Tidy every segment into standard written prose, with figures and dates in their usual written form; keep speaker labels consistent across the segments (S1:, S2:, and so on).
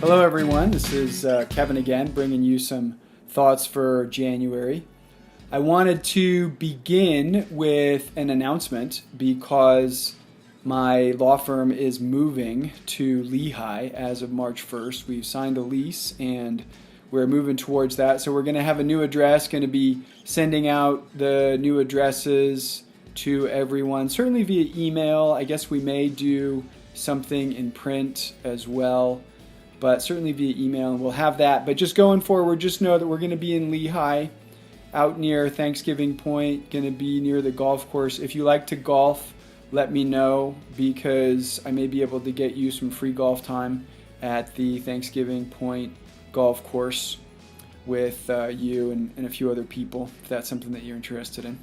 S1: Hello, everyone. This is Kevin again, bringing you some thoughts for January. I wanted to begin with an announcement because my law firm is moving to Lehi as of March 1st. We've signed a lease and we're moving towards that. So we're going to have a new address, going to be sending out the new addresses to everyone, certainly via email. I guess we may do something in print as well, but certainly via email, and we'll have that. But just going forward, just know that we're going to be in Lehi, out near Thanksgiving Point, going to be near the golf course. If you like to golf, let me know, because I may be able to get you some free golf time at the Thanksgiving Point golf course with you and a few other people, if that's something that you're interested in.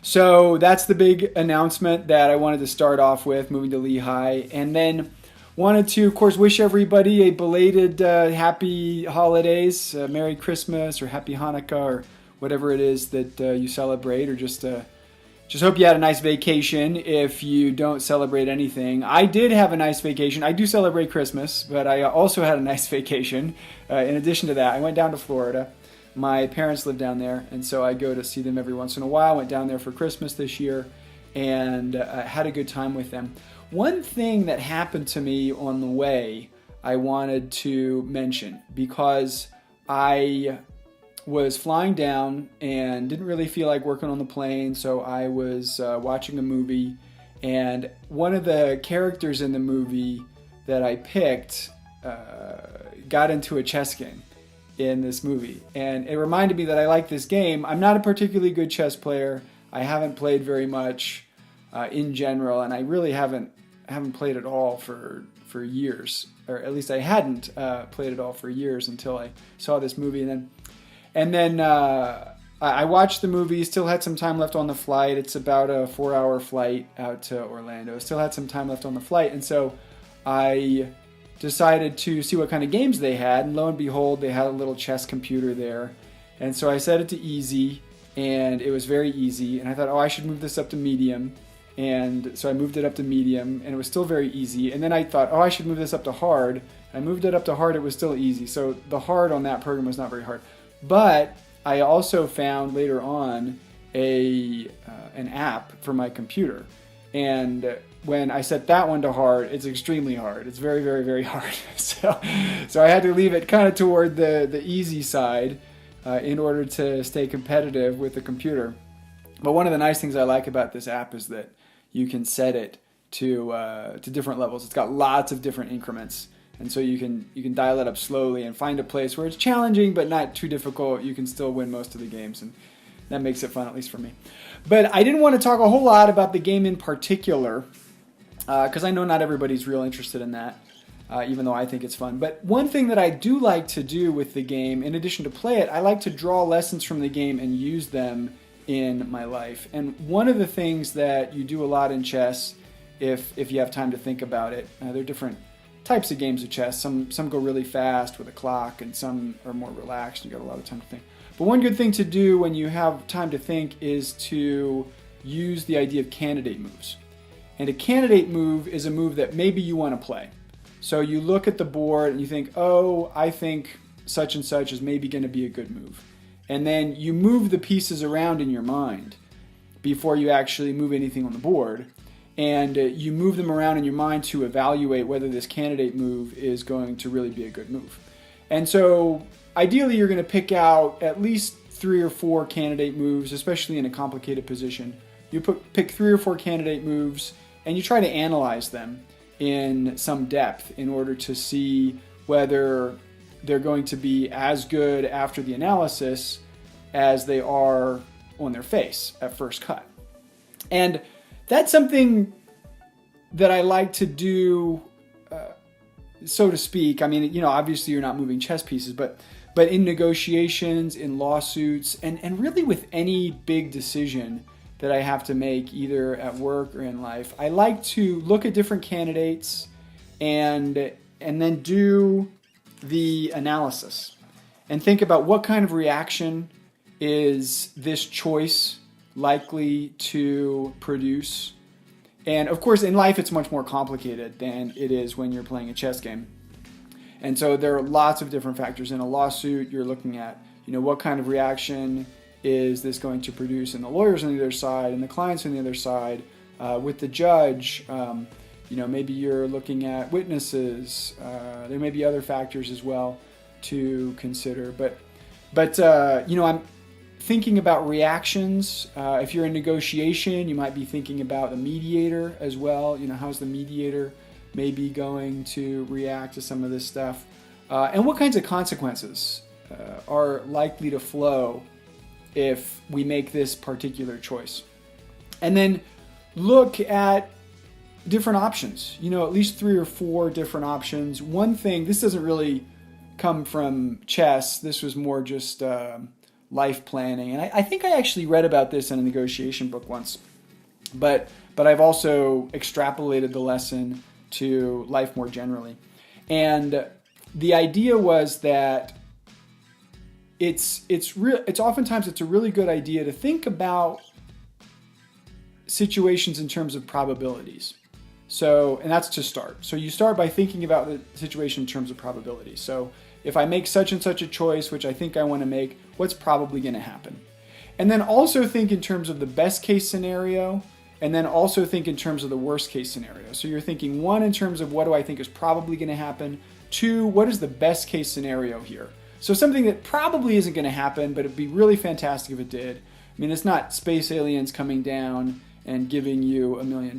S1: So that's the big announcement that I wanted to start off with, moving to Lehi. And then wanted to, of course, wish everybody a belated happy holidays, Merry Christmas or Happy Hanukkah or whatever it is that you celebrate, or just hope you had a nice vacation if you don't celebrate anything. I did have a nice vacation. I do celebrate Christmas, but I also had a nice vacation. In addition to that, I went down to Florida. My parents live down there, and so I go to see them every once in a while. I went down there for Christmas this year and had a good time with them. One thing that happened to me on the way I wanted to mention, because I was flying down and didn't really feel like working on the plane, so I was watching a movie, and one of the characters in the movie that I picked got into a chess game in this movie, and it reminded me that I like this game. I'm not a particularly good chess player. I haven't played very much in general, and I really haven't played at all for years, or at least I hadn't played at all for years until I saw this movie. And then I watched the movie, still had some time left on the flight. It's about a 4-hour flight out to Orlando. Still had some time left on the flight, and so I decided to see what kind of games they had, and lo and behold, they had a little chess computer there. And so I set it to easy, and it was very easy, and I thought, I should move this up to medium. And so I moved it up to medium, and it was still very easy. And then I thought, I should move this up to hard. I moved it up to hard, it was still easy. So the hard on that program was not very hard. But I also found later on an app for my computer. And when I set that one to hard, it's extremely hard. It's very, very, very hard. So I had to leave it kind of toward the easy side in order to stay competitive with the computer. But one of the nice things I like about this app is that you can set it to different levels. It's got lots of different increments, and so you can dial it up slowly and find a place where it's challenging but not too difficult. You can still win most of the games, and that makes it fun, at least for me. But I didn't want to talk a whole lot about the game in particular, because I know not everybody's real interested in that, even though I think it's fun. But one thing that I do like to do with the game, in addition to play it, I like to draw lessons from the game and use them in my life. And one of the things that you do a lot in chess, if you have time to think about it, there are different types of games of chess. Some go really fast with a clock, and some are more relaxed. You got a lot of time to think. But one good thing to do when you have time to think is to use the idea of candidate moves. And a candidate move is a move that maybe you want to play. So you look at the board and you think, I think such and such is maybe going to be a good move. And then you move the pieces around in your mind before you actually move anything on the board. And you move them around in your mind to evaluate whether this candidate move is going to really be a good move. And so ideally you're going to pick out at least 3 or 4 candidate moves, especially in a complicated position. You pick 3 or 4 candidate moves and you try to analyze them in some depth in order to see whether they're going to be as good after the analysis as they are on their face at first cut. And that's something that I like to do, so to speak. I mean, obviously you're not moving chess pieces, but in negotiations, in lawsuits, and really with any big decision that I have to make either at work or in life, I like to look at different candidates and then do the analysis and think about what kind of reaction is this choice likely to produce. And of course, in life, it's much more complicated than it is when you're playing a chess game. And so there are lots of different factors. In a lawsuit, you're looking at, what kind of reaction is this going to produce in the lawyers on the other side and the clients on the other side. With the judge, maybe you're looking at witnesses. There may be other factors as well to consider. But I'm thinking about reactions. If you're in negotiation, you might be thinking about the mediator as well. How's the mediator maybe going to react to some of this stuff? And what kinds of consequences are likely to flow if we make this particular choice? And then look at different options, at least 3 or 4 different options. One thing, this doesn't really come from chess. This was more just life planning. And I think I actually read about this in a negotiation book once. But I've also extrapolated the lesson to life more generally. And the idea was that it's oftentimes a really good idea to think about situations in terms of probabilities. So, and that's to start. So you start by thinking about the situation in terms of probability. So if I make such and such a choice, which I think I want to make, what's probably going to happen? And then also think in terms of the best case scenario, and then also think in terms of the worst case scenario. So you're thinking, 1, in terms of what do I think is probably going to happen? 2, what is the best case scenario here? So something that probably isn't going to happen, but it'd be really fantastic if it did. I mean, it's not space aliens coming down and giving you $1 million,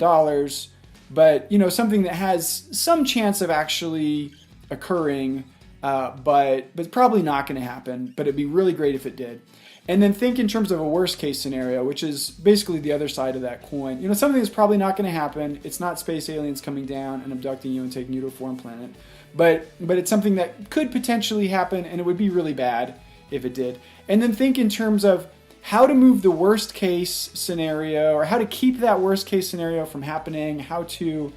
S1: but something that has some chance of actually occurring, but probably not going to happen. But it'd be really great if it did. And then think in terms of a worst case scenario, which is basically the other side of that coin. Something that's probably not going to happen. It's not space aliens coming down and abducting you and taking you to a foreign planet, but it's something that could potentially happen, and it would be really bad if it did. And then think in terms of how to move the worst case scenario, or how to keep that worst case scenario from happening, how to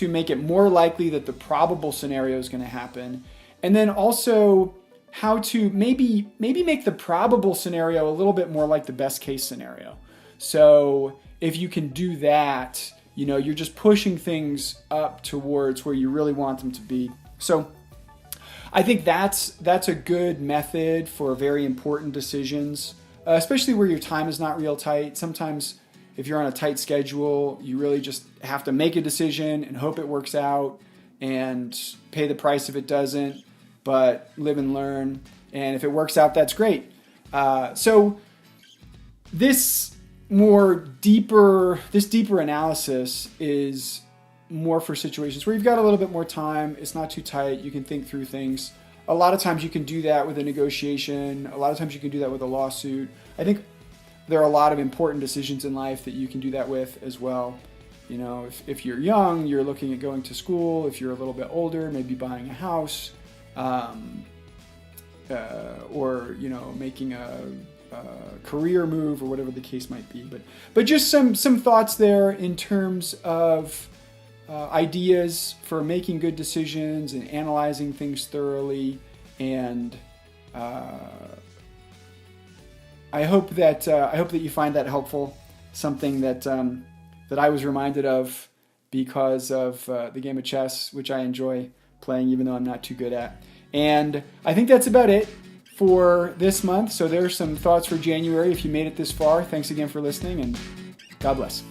S1: make it more likely that the probable scenario is going to happen, and then also how to maybe make the probable scenario a little bit more like the best case scenario. So if you can do that, you're just pushing things up towards where you really want them to be. So I think that's a good method for very important decisions, especially where your time is not real tight. Sometimes if you're on a tight schedule, you really just have to make a decision and hope it works out and pay the price if it doesn't, but live and learn. And if it works out, that's great. So this deeper analysis is more for situations where you've got a little bit more time. It's not too tight. You can think through things. A lot of times you can do that with a negotiation. A lot of times you can do that with a lawsuit. I think there are a lot of important decisions in life that you can do that with as well. If you're young, you're looking at going to school. If you're a little bit older, maybe buying a house, or making a career move, or whatever the case might be. But just some thoughts there in terms of ideas for making good decisions and analyzing things thoroughly. And I hope that you find that helpful. Something that I was reminded of because of the game of chess, which I enjoy playing, even though I'm not too good at. And I think that's about it for this month. So there are some thoughts for January. If you made it this far, thanks again for listening, and God bless.